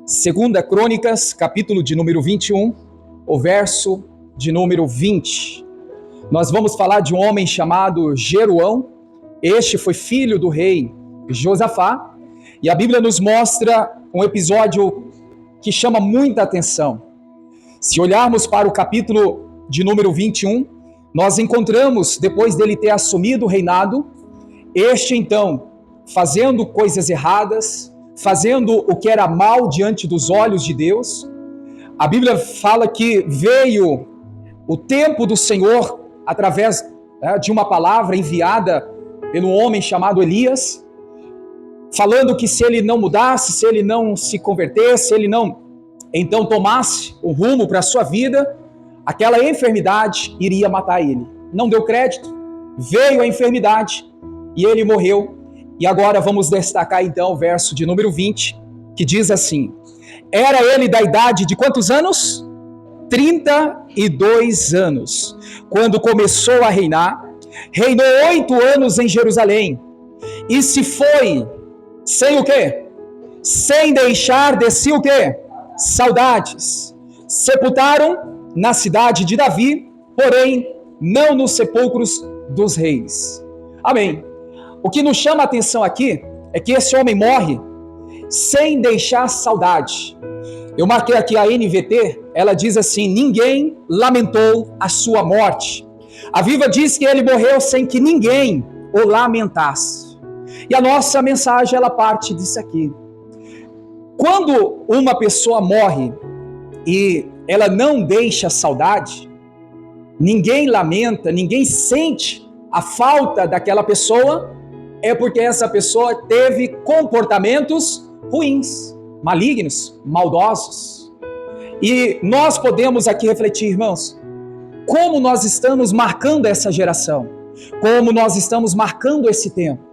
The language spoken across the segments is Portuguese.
Segunda Crônicas, capítulo de número 21, o verso de número 20. Nós vamos falar de um homem chamado Jeroão. Este foi filho do rei Josafá, e a Bíblia nos mostra um episódio que chama muita atenção. Se olharmos para o capítulo de número 21, nós encontramos, depois dele ter assumido o reinado, este então, fazendo coisas erradas, fazendo o que era mal diante dos olhos de Deus. A Bíblia fala que veio o tempo do Senhor através de uma palavra enviada pelo homem chamado Elias, falando que se ele não mudasse, se ele não se convertesse, se ele não então tomasse o rumo para a sua vida, aquela enfermidade iria matar ele. Não deu crédito, veio a enfermidade e ele morreu. E agora vamos destacar então o verso de número 20, que diz assim: era ele da idade de quantos anos? 32 anos, quando começou a reinar. Reinou 8 anos em Jerusalém, e se foi, sem o quê? Sem deixar de si o quê? Saudades. Sepultaram na cidade de Davi, porém não nos sepulcros dos reis. Amém. O que nos chama a atenção aqui é que esse homem morre sem deixar saudade. Eu marquei aqui a NVT, ela diz assim: ninguém lamentou a sua morte. A Viva diz que ele morreu sem que ninguém o lamentasse. E a nossa mensagem, ela parte disso aqui. Quando uma pessoa morre e ela não deixa saudade, ninguém lamenta, ninguém sente a falta daquela pessoa, é porque essa pessoa teve comportamentos ruins, malignos, maldosos. E nós podemos aqui refletir, irmãos, como nós estamos marcando essa geração, como nós estamos marcando esse tempo.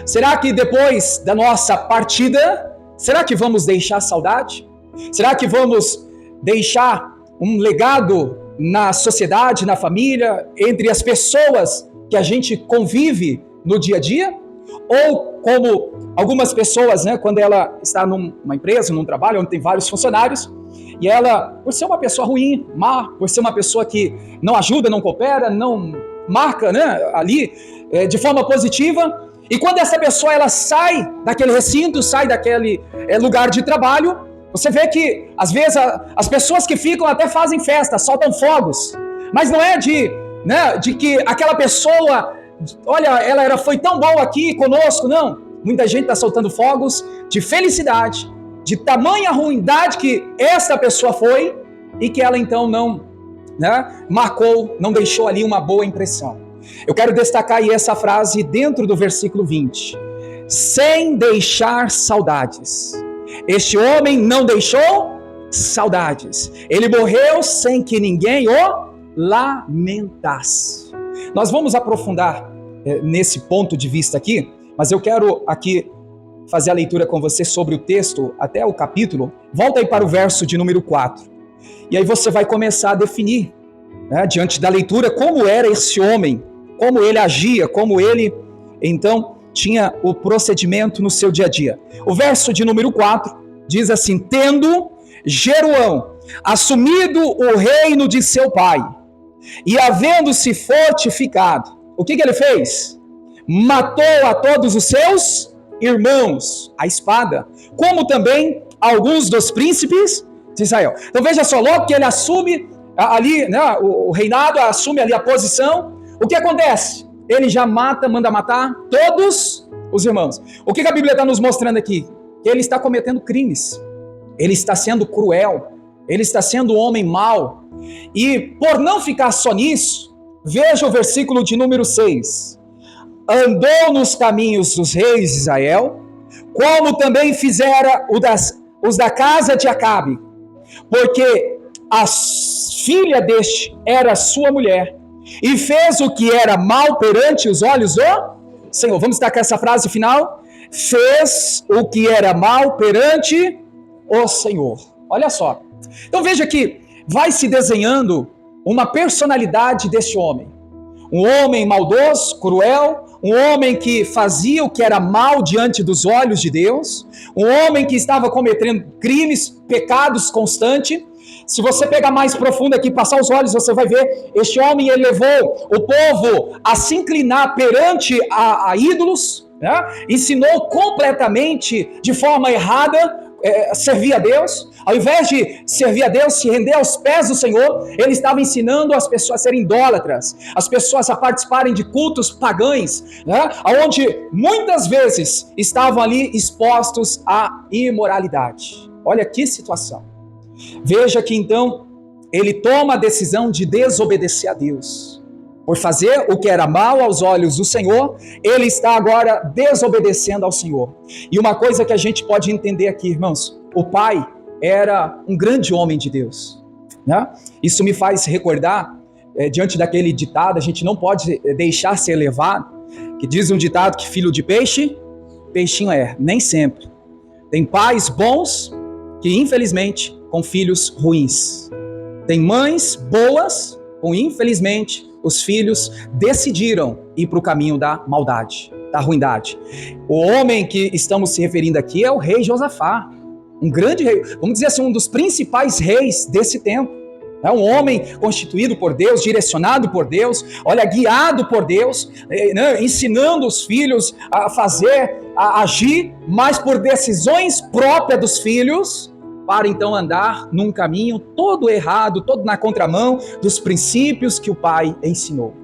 Será que depois da nossa partida, será que vamos deixar saudade? Será que vamos deixar um legado na sociedade, na família, entre as pessoas que a gente convive no dia a dia? Ou como algumas pessoas, quando ela está numa empresa, num trabalho onde tem vários funcionários, e ela, por ser uma pessoa ruim, má, por ser uma pessoa que não ajuda, não coopera, não marca ali de forma positiva, e quando essa pessoa ela sai daquele recinto, sai daquele lugar de trabalho, você vê que às vezes as pessoas que ficam até fazem festa, soltam fogos, mas não é de que aquela pessoa, olha, ela foi tão boa aqui conosco, não. Muita gente está soltando fogos de felicidade, de tamanha ruindade que essa pessoa foi, e que ela então não marcou, não deixou ali uma boa impressão. Eu quero destacar aí essa frase dentro do versículo 20. Sem deixar saudades. Este homem não deixou saudades. Ele morreu sem que ninguém o lamentasse. Nós vamos aprofundar nesse ponto de vista aqui, mas eu quero aqui fazer a leitura com você sobre o texto até o capítulo. Volta aí para o verso de número 4. E aí você vai começar a definir, diante da leitura, como era esse homem, como ele agia, como ele, então, tinha o procedimento no seu dia a dia. O verso de número 4 diz assim: tendo Jeroão assumido o reino de seu pai, e havendo-se fortificado, o que ele fez? Matou a todos os seus irmãos, a espada, como também alguns dos príncipes de Israel. Então veja só, logo que ele assume ali, o reinado, assume ali a posição, o que acontece? Ele já manda matar todos os irmãos. O que a Bíblia está nos mostrando aqui? Que ele está cometendo crimes, ele está sendo cruel, ele está sendo um homem mau. E por não ficar só nisso, veja o versículo de número 6. Andou nos caminhos dos reis de Israel, como também fizera os da casa de Acabe, porque a filha deste era sua mulher, e fez o que era mal perante os olhos do Senhor. Vamos destacar essa frase final. Fez o que era mal perante o Senhor. Olha só. Então veja que vai se desenhando uma personalidade deste homem. Um homem maldoso, cruel, um homem que fazia o que era mal diante dos olhos de Deus, um homem que estava cometendo crimes, pecados constantes. Se você pegar mais profundo aqui, passar os olhos, você vai ver, este homem, ele levou o povo a se inclinar perante a ídolos, né? Ensinou completamente, de forma errada, servir a Deus. Ao invés de servir a Deus, se render aos pés do Senhor, ele estava ensinando as pessoas a serem idólatras, as pessoas a participarem de cultos pagãos, né? Onde muitas vezes estavam ali expostos à imoralidade. Olha que situação. Veja que então ele toma a decisão de desobedecer a Deus. Por fazer o que era mal aos olhos do Senhor, ele está agora desobedecendo ao Senhor. E uma coisa que a gente pode entender aqui, irmãos, o pai era um grande homem de Deus, né? Isso me faz recordar, diante daquele ditado, a gente não pode deixar ser levado, que diz um ditado que filho de peixe, peixinho é, nem sempre. Tem pais bons que, infelizmente, com filhos ruins. Tem mães boas com, infelizmente, os filhos decidiram ir para o caminho da maldade, da ruindade. O homem que estamos se referindo aqui é o rei Josafá, um grande rei, vamos dizer assim, um dos principais reis desse tempo. É um homem constituído por Deus, direcionado por Deus, olha, guiado por Deus, né, ensinando os filhos a fazer, a agir, mas por decisões próprias dos filhos, para então andar num caminho todo errado, todo na contramão dos princípios que o pai ensinou.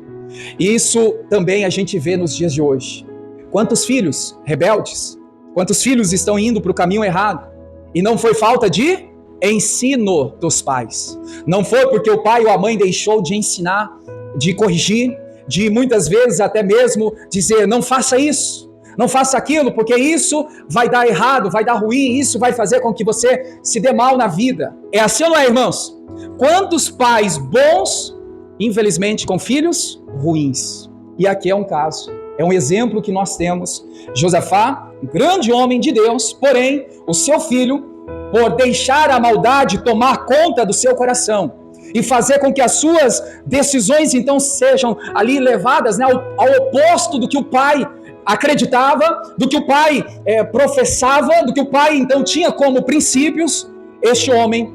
Isso também a gente vê nos dias de hoje. Quantos filhos rebeldes, quantos filhos estão indo para o caminho errado, e não foi falta de ensino dos pais, não foi porque o pai ou a mãe deixou de ensinar, de corrigir, de muitas vezes até mesmo dizer, não faça isso, não faça aquilo, porque isso vai dar errado, vai dar ruim, isso vai fazer com que você se dê mal na vida. É assim ou não é, irmãos? Quantos pais bons, infelizmente, com filhos ruins? E aqui é um caso, é um exemplo que nós temos. Josafá, um grande homem de Deus, porém, o seu filho, por deixar a maldade tomar conta do seu coração e fazer com que as suas decisões, então, sejam ali levadas, né, ao oposto do que o pai acreditava, do que o pai professava, do que o pai então tinha como princípios, este homem,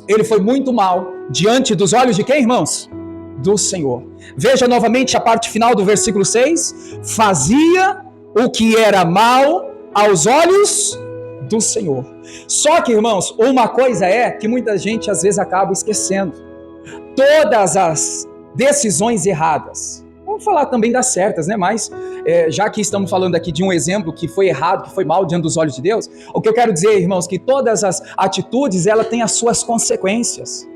ele foi muito mal diante dos olhos de quem, irmãos? Do Senhor. Veja novamente a parte final do versículo 6, fazia o que era mal aos olhos do Senhor. Só que, irmãos, uma coisa é que muita gente às vezes acaba esquecendo, todas as decisões erradas, vamos falar também das certas, né? Mas já que estamos falando aqui de um exemplo que foi errado, que foi mal diante dos olhos de Deus, o que eu quero dizer, irmãos, que todas as atitudes, ela tem as suas consequências.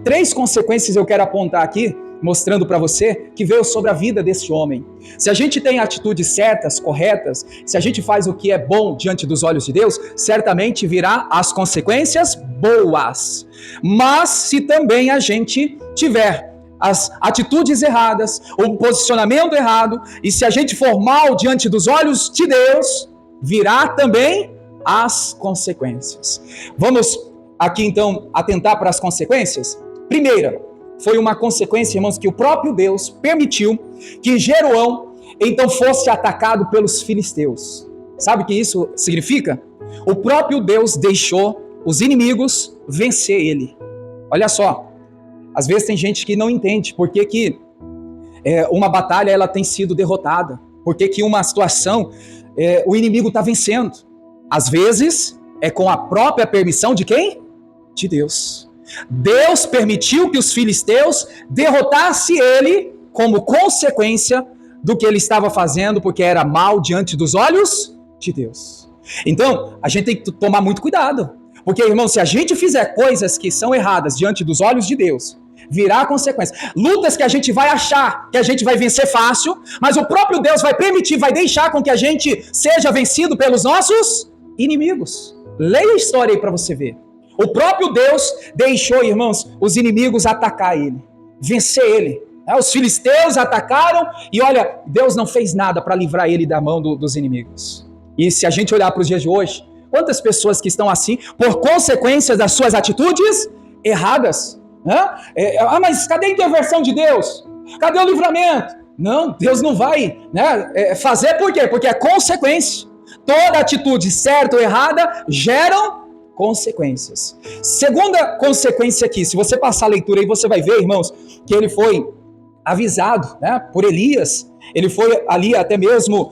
3 consequências eu quero apontar aqui, mostrando para você, que veio sobre a vida desse homem. Se a gente tem atitudes certas, corretas, se a gente faz o que é bom diante dos olhos de Deus, certamente virá as consequências boas. Mas se também a gente tiver as atitudes erradas, o posicionamento errado, e se a gente for mal diante dos olhos de Deus, virá também as consequências. Vamos aqui então atentar para as consequências? Primeira, foi uma consequência, irmãos, que o próprio Deus permitiu que Jeroão então fosse atacado pelos filisteus. Sabe o que isso significa? O próprio Deus deixou os inimigos vencer ele. Olha só, às vezes tem gente que não entende por que uma batalha ela tem sido derrotada, por que uma situação o inimigo está vencendo. Às vezes é com a própria permissão de quem? De Deus. Deus permitiu que os filisteus derrotassem ele como consequência do que ele estava fazendo, porque era mal diante dos olhos de Deus. Então, a gente tem que tomar muito cuidado, porque, irmão, se a gente fizer coisas que são erradas diante dos olhos de Deus, virá consequência. Lutas que a gente vai achar que a gente vai vencer fácil, mas o próprio Deus vai permitir, vai deixar com que a gente seja vencido pelos nossos inimigos. Leia a história aí para você ver. O próprio Deus deixou, irmãos, os inimigos atacar ele, vencer ele. Os filisteus atacaram e olha, Deus não fez nada para livrar ele da mão dos inimigos. E se a gente olhar para os dias de hoje, quantas pessoas que estão assim por consequência das suas atitudes erradas? Mas cadê a intervenção de Deus? Cadê o livramento? Não, Deus não vai, né, fazer por quê? Porque é consequência. Toda atitude certa ou errada geram consequências. Segunda consequência aqui, se você passar a leitura aí, você vai ver, irmãos, que ele foi avisado, né, por Elias. Ele foi ali até mesmo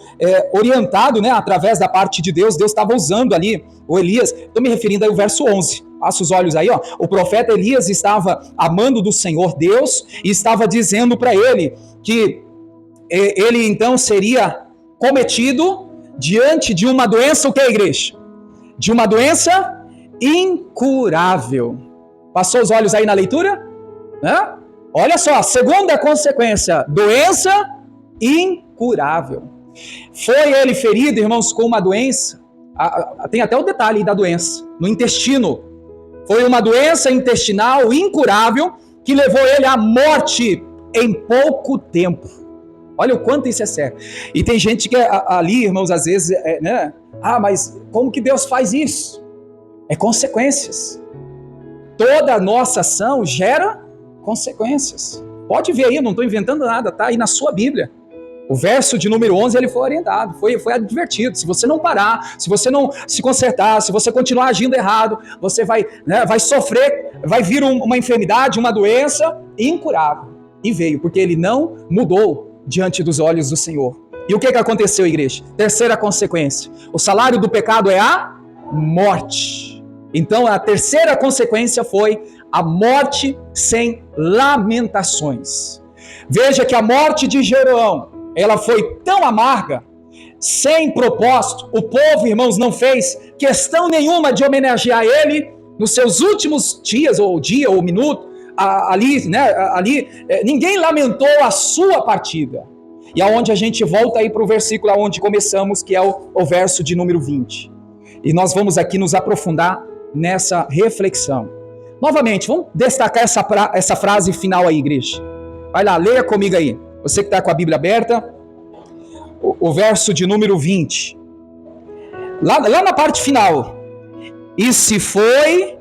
orientado, né, através da parte de Deus. Deus estava usando ali o Elias. Estou me referindo aí ao verso 11. Passa os olhos aí, ó. O profeta Elias estava amando do Senhor Deus e estava dizendo para ele que ele então seria cometido diante de uma doença, o que, igreja? De uma doença incurável. Passou os olhos aí na leitura? Né? Olha só, segunda consequência, doença incurável. Foi ele ferido, irmãos, com uma doença, tem até o detalhe da doença, no intestino. Foi uma doença intestinal incurável que levou ele à morte em pouco tempo. Olha o quanto isso é sério. E tem gente que ali, irmãos, às vezes, né? Mas como que Deus faz isso? É consequências. Toda a nossa ação gera consequências. Pode ver aí, eu não estou inventando nada, tá aí na sua Bíblia. O verso de número 11, ele foi orientado, foi advertido. Se você não parar, se você não se consertar, se você continuar agindo errado, você vai, né, vai sofrer, vai vir uma enfermidade, uma doença incurável. E veio, porque ele não mudou diante dos olhos do Senhor. E o que aconteceu, igreja? Terceira consequência. O salário do pecado é a morte. Então, a terceira consequência foi a morte sem lamentações. Veja que a morte de Jeroão, ela foi tão amarga, sem propósito. O povo, irmãos, não fez questão nenhuma de homenagear ele nos seus últimos dias, ou dia, ou minuto, ali, né, ninguém lamentou a sua partida. E aonde a gente volta aí para o versículo aonde começamos, que é o verso de número 20. E nós vamos aqui nos aprofundar nessa reflexão. Novamente, vamos destacar essa frase final aí, igreja. Vai lá, leia comigo aí. Você que está com a Bíblia aberta, o verso de número 20. Lá na parte final. E se foi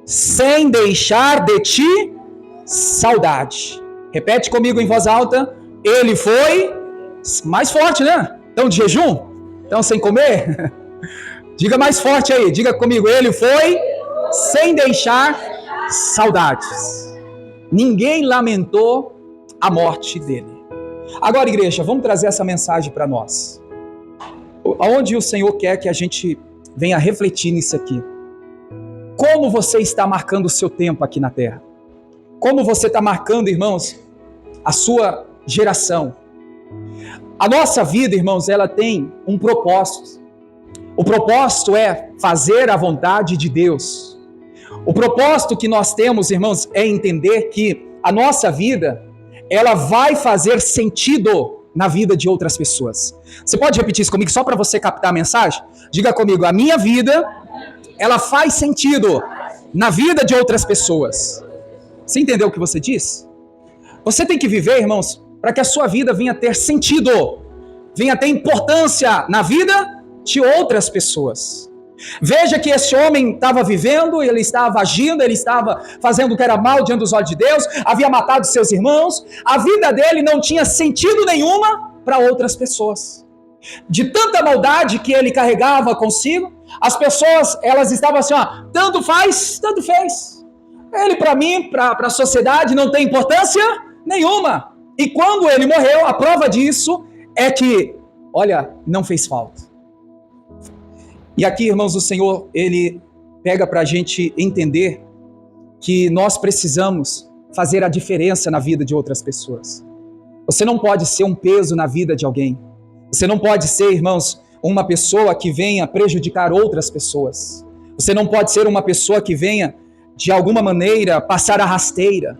sem deixar de ti saudade. Repete comigo em voz alta. Ele foi mais forte, né? Então, de jejum? Então, sem comer? Diga mais forte aí. Diga comigo. Ele foi sem deixar saudades. Ninguém lamentou a morte dele. Agora, igreja, vamos trazer essa mensagem para nós. Aonde o Senhor quer que a gente venha refletir nisso aqui. Como você está marcando o seu tempo aqui na terra? Como você está marcando, irmãos, a sua geração? A nossa vida, irmãos, ela tem um propósito. O propósito é fazer a vontade de Deus. O propósito que nós temos, irmãos, é entender que a nossa vida, ela vai fazer sentido na vida de outras pessoas. Você pode repetir isso comigo só para você captar a mensagem? Diga comigo, a minha vida, ela faz sentido na vida de outras pessoas. Você entendeu o que você disse? Você tem que viver, irmãos, para que a sua vida venha ter sentido, venha ter importância na vida de outras pessoas. Veja que esse homem estava vivendo, ele estava agindo, ele estava fazendo o que era mal diante dos olhos de Deus, havia matado seus irmãos, a vida dele não tinha sentido nenhuma para outras pessoas. De tanta maldade que ele carregava consigo, as pessoas, elas estavam assim, tanto faz, tanto fez. Ele para mim, para a sociedade, não tem importância nenhuma. E quando ele morreu, a prova disso é que, olha, não fez falta. E aqui, irmãos, o Senhor, Ele pega para a gente entender que nós precisamos fazer a diferença na vida de outras pessoas. Você não pode ser um peso na vida de alguém. Você não pode ser, irmãos, uma pessoa que venha prejudicar outras pessoas. Você não pode ser uma pessoa que venha, de alguma maneira, passar a rasteira.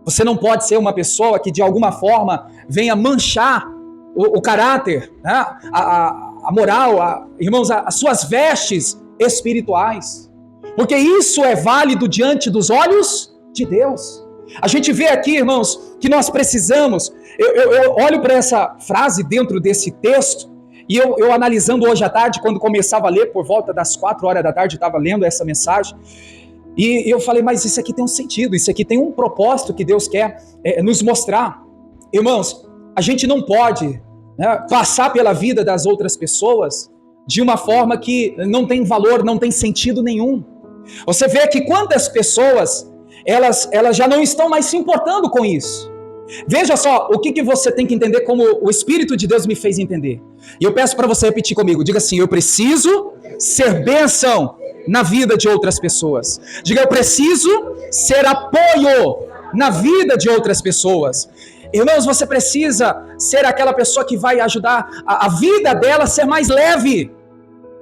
Você não pode ser uma pessoa que, de alguma forma, venha manchar o caráter, né? A moral, irmãos, as suas vestes espirituais. Porque isso é válido diante dos olhos de Deus. A gente vê aqui, irmãos, que nós precisamos. Eu olho para essa frase dentro desse texto, e eu analisando hoje à tarde, quando começava a ler, por volta das 4 horas da tarde, eu estava lendo essa mensagem, e eu falei, mas isso aqui tem um sentido, isso aqui tem um propósito que Deus quer nos mostrar. Irmãos, a gente não pode, né, passar pela vida das outras pessoas de uma forma que não tem valor, não tem sentido nenhum. Você vê que quantas pessoas, elas já não estão mais se importando com isso. Veja só o que você tem que entender, como o Espírito de Deus me fez entender. E eu peço para você repetir comigo. Diga assim: eu preciso ser bênção na vida de outras pessoas. Diga: eu preciso ser apoio na vida de outras pessoas. Irmãos, você precisa ser aquela pessoa que vai ajudar a vida dela a ser mais leve.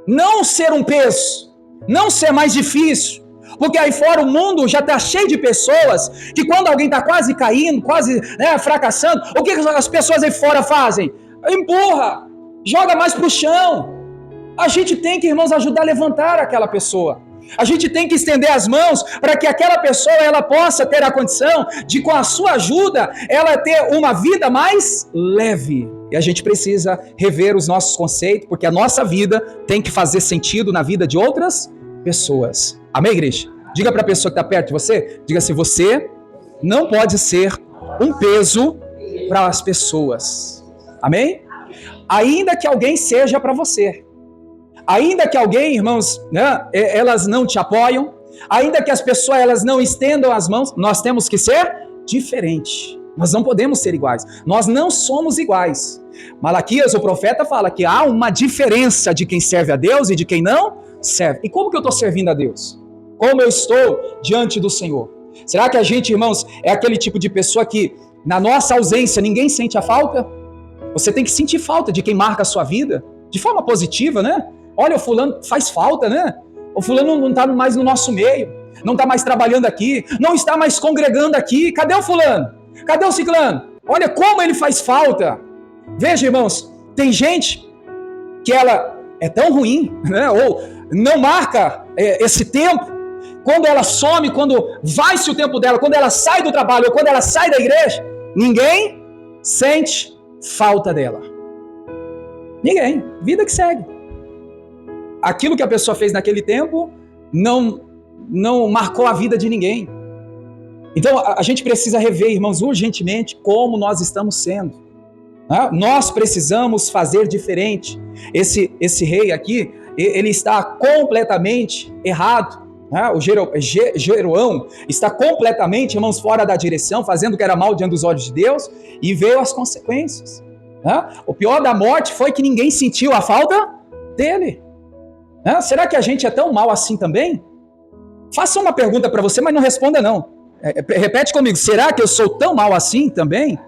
Não ser um peso. Não ser mais difícil. Porque aí fora o mundo já está cheio de pessoas que quando alguém está quase caindo, quase, né, fracassando, o que as pessoas aí fora fazem? Empurra, joga mais para o chão. A gente tem que, irmãos, ajudar a levantar aquela pessoa. A gente tem que estender as mãos para que aquela pessoa ela possa ter a condição de, com a sua ajuda, ela ter uma vida mais leve. E a gente precisa rever os nossos conceitos, porque a nossa vida tem que fazer sentido na vida de outras pessoas. Amém, igreja? Diga para a pessoa que está perto de você, diga assim: você não pode ser um peso para as pessoas. Amém? Ainda que alguém seja para você. Ainda que alguém, irmãos, né, elas não te apoiam, ainda que as pessoas elas não estendam as mãos, nós temos que ser diferentes. Nós não podemos ser iguais. Nós não somos iguais. Malaquias, o profeta, fala que há uma diferença de quem serve a Deus e de quem não serve. E como que eu estou servindo a Deus? Como eu estou diante do Senhor? Será que a gente, irmãos, é aquele tipo de pessoa que, na nossa ausência, ninguém sente a falta? Você tem que sentir falta de quem marca a sua vida, de forma positiva, né? Olha, o fulano faz falta, né? O fulano não está mais no nosso meio, não está mais trabalhando aqui, não está mais congregando aqui. Cadê o fulano? Cadê o ciclano? Olha como ele faz falta. Veja, irmãos, tem gente que ela é tão ruim, né? Ou não marca esse tempo. Quando ela some, quando vai-se o tempo dela, quando ela sai do trabalho, ou quando ela sai da igreja, ninguém sente falta dela. Ninguém. Vida que segue. Aquilo que a pessoa fez naquele tempo não marcou a vida de ninguém. Então a gente precisa rever, irmãos, urgentemente como nós estamos sendo. Nós precisamos fazer diferente. Esse rei aqui, ele está completamente errado. O Jeroão está completamente, irmãos, fora da direção, fazendo o que era mal diante dos olhos de Deus, e veio as consequências. O pior da morte foi que ninguém sentiu a falta dele. Será que a gente é tão mal assim também? Faça uma pergunta para você, mas não responda não. Repete comigo: será que eu sou tão mal assim também?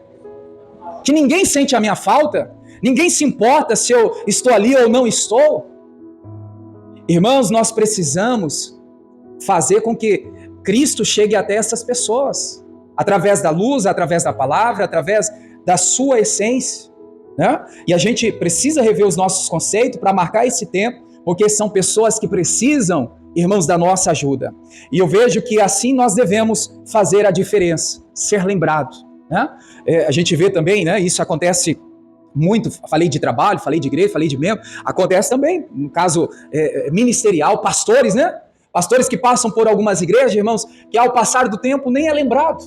Que ninguém sente a minha falta? Ninguém se importa se eu estou ali ou não estou? Irmãos, nós precisamos fazer com que Cristo chegue até essas pessoas, através da luz, através da palavra, através da sua essência, né? E a gente precisa rever os nossos conceitos para marcar esse tempo, porque são pessoas que precisam, irmãos, da nossa ajuda. E eu vejo que assim nós devemos fazer a diferença, ser lembrado, né? A gente vê também, né? Isso acontece muito. Falei de trabalho, falei de igreja, falei de membro. Acontece também, no caso ministerial, pastores, né? Pastores que passam por algumas igrejas, irmãos, que ao passar do tempo nem é lembrado.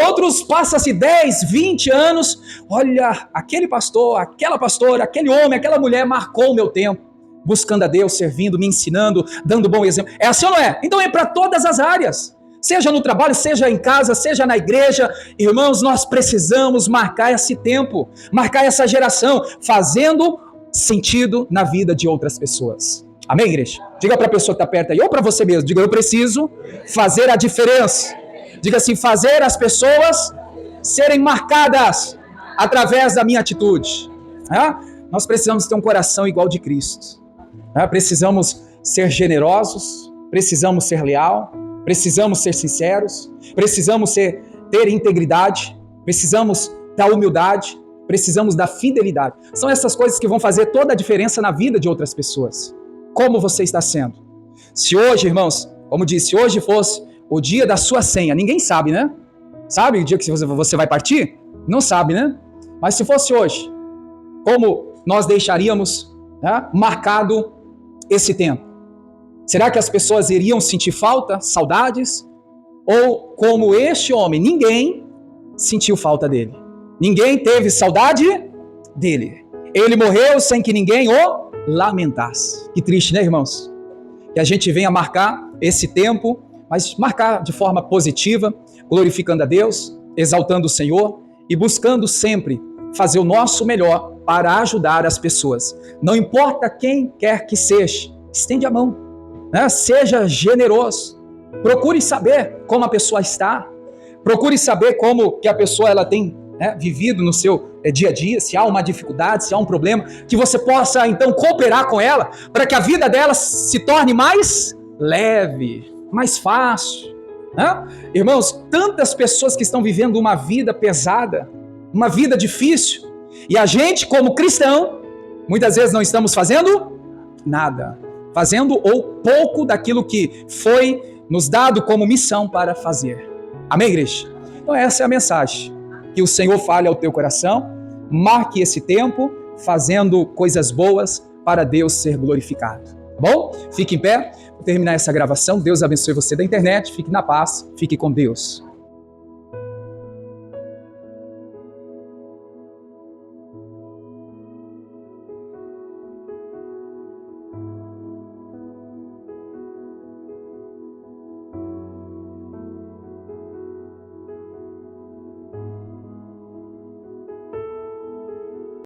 Outros passam-se 10, 20 anos. Olha, aquele pastor, aquela pastora, aquele homem, aquela mulher marcou o meu tempo, buscando a Deus, servindo, me ensinando, dando bom exemplo. É assim ou não é? Então é para todas as áreas. Seja no trabalho, seja em casa, seja na igreja. Irmãos, nós precisamos marcar esse tempo, marcar essa geração, fazendo sentido na vida de outras pessoas. Amém, igreja? Diga para a pessoa que está perto aí, ou para você mesmo, diga: eu preciso fazer a diferença. Diga assim: fazer as pessoas serem marcadas através da minha atitude. Nós precisamos ter um coração igual de Cristo. Precisamos ser generosos, precisamos ser leal, precisamos ser sinceros, precisamos ter integridade, precisamos da humildade, precisamos da fidelidade. São essas coisas que vão fazer toda a diferença na vida de outras pessoas. Como você está sendo? Se hoje, irmãos, como disse, hoje fosse o dia da sua senha, ninguém sabe, né? Sabe o dia que você vai partir? Não sabe, né? Mas se fosse hoje, como nós deixaríamos, né, marcado esse tempo? Será que as pessoas iriam sentir falta, saudades? Ou como este homem, ninguém sentiu falta dele? Ninguém teve saudade dele. Ele morreu sem que ninguém o lamentasse. Que triste, né, irmãos? Que a gente venha marcar esse tempo, mas marcar de forma positiva, glorificando a Deus, exaltando o Senhor e buscando sempre fazer o nosso melhor para ajudar as pessoas. Não importa quem quer que seja, estende a mão, né? Seja generoso. Procure saber como a pessoa está. Procure saber como que a pessoa ela tem vivido no seu dia a dia, se há uma dificuldade, se há um problema, que você possa então cooperar com ela, para que a vida dela se torne mais leve, mais fácil. Irmãos, tantas pessoas que estão vivendo uma vida pesada, uma vida difícil, e a gente como cristão, muitas vezes não estamos fazendo nada, fazendo ou pouco daquilo que foi nos dado como missão para fazer. Amém, igreja? Então essa é a mensagem. Que o Senhor fale ao teu coração, marque esse tempo fazendo coisas boas para Deus ser glorificado. Tá bom? Fique em pé, vou terminar essa gravação. Deus abençoe você da internet, fique na paz, fique com Deus.